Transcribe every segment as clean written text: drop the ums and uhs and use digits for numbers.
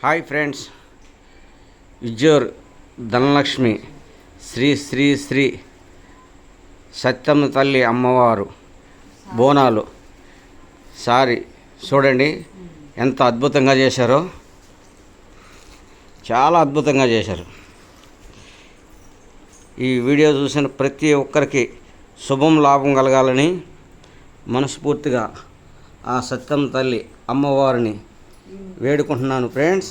Hi friends, విజూర్ Dhanalakshmi Shri Shri Shri Satyamma తల్లి అమ్మవారు బోనాలు సారి చూడండి ఎంత అద్భుతంగా చేశారో. చాలా అద్భుతంగా చేశారు. ఈ వీడియో చూసిన ప్రతి ఒక్కరికి శుభం లాభం కలగాలని మనస్ఫూర్తిగా ఆ సత్యమ్మ తల్లి అమ్మవారిని వేడుకుంటున్నాను ఫ్రెండ్స్.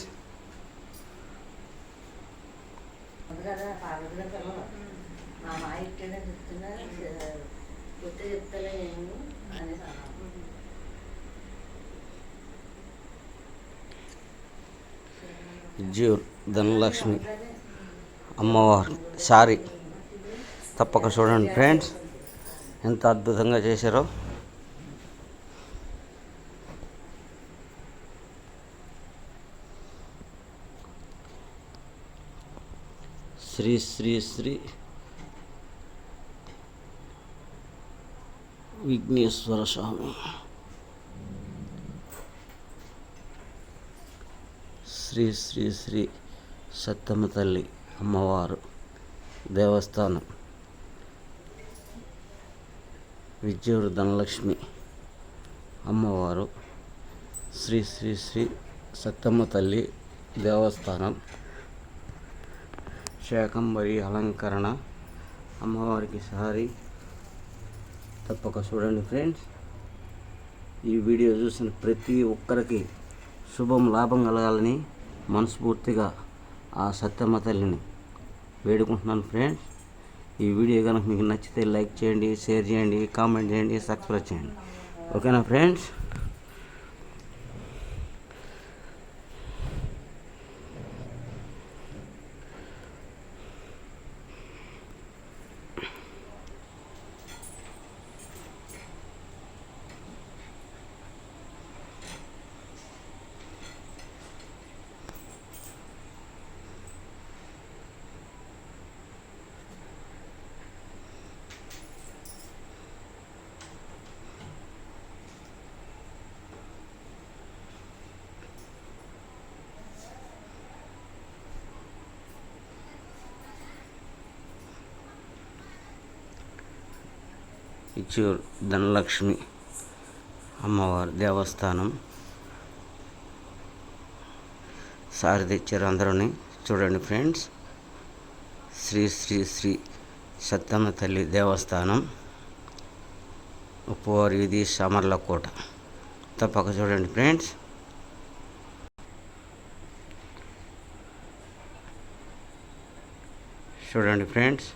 విజూర్ ధనలక్ష్మి అమ్మవారు సారీ తప్పక చూడండి ఫ్రెండ్స్, ఎంత అద్భుతంగా చేశారో. శ్రీ శ్రీ శ్రీ విఘ్నేశ్వర స్వామి, శ్రీ శ్రీ శ్రీ సత్తమ్మ తల్లి అమ్మవారు దేవస్థానం, విజూర్ ధనలక్ష్మి అమ్మవారు, శ్రీ శ్రీ శ్రీ సత్తమ్మ తల్లి దేవస్థానం, శాకంబరి అలంకరణ అమ్మవారికి సారీ తప్పక చూడండి ఫ్రెండ్స్. ఈ వీడియో చూసిన ప్రతి ఒక్కరికి శుభం లాభం కలగాలని మనస్ఫూర్తిగా ఆ సత్యమ్మ తల్లిని వేడుకుంటున్నాను ఫ్రెండ్స్. ఈ వీడియో కనుక మీకు నచ్చితే లైక్ చేయండి, షేర్ చేయండి, కామెంట్ చేయండి, సబ్స్క్రైబ్ చేయండి. ఓకేనా ఫ్రెండ్స్? విజూర్ ధనలక్ష్మి అమ్మవారి దేవస్థానం సారి తెచ్చారు అందరూని చూడండి ఫ్రెండ్స్. శ్రీ శ్రీ శ్రీ సత్తమ్మ తల్లి దేవస్థానం, ఉప్పువారి వీధి, సామర్లకోట. తప్పక చూడండి ఫ్రెండ్స్. చూడండి ఫ్రెండ్స్.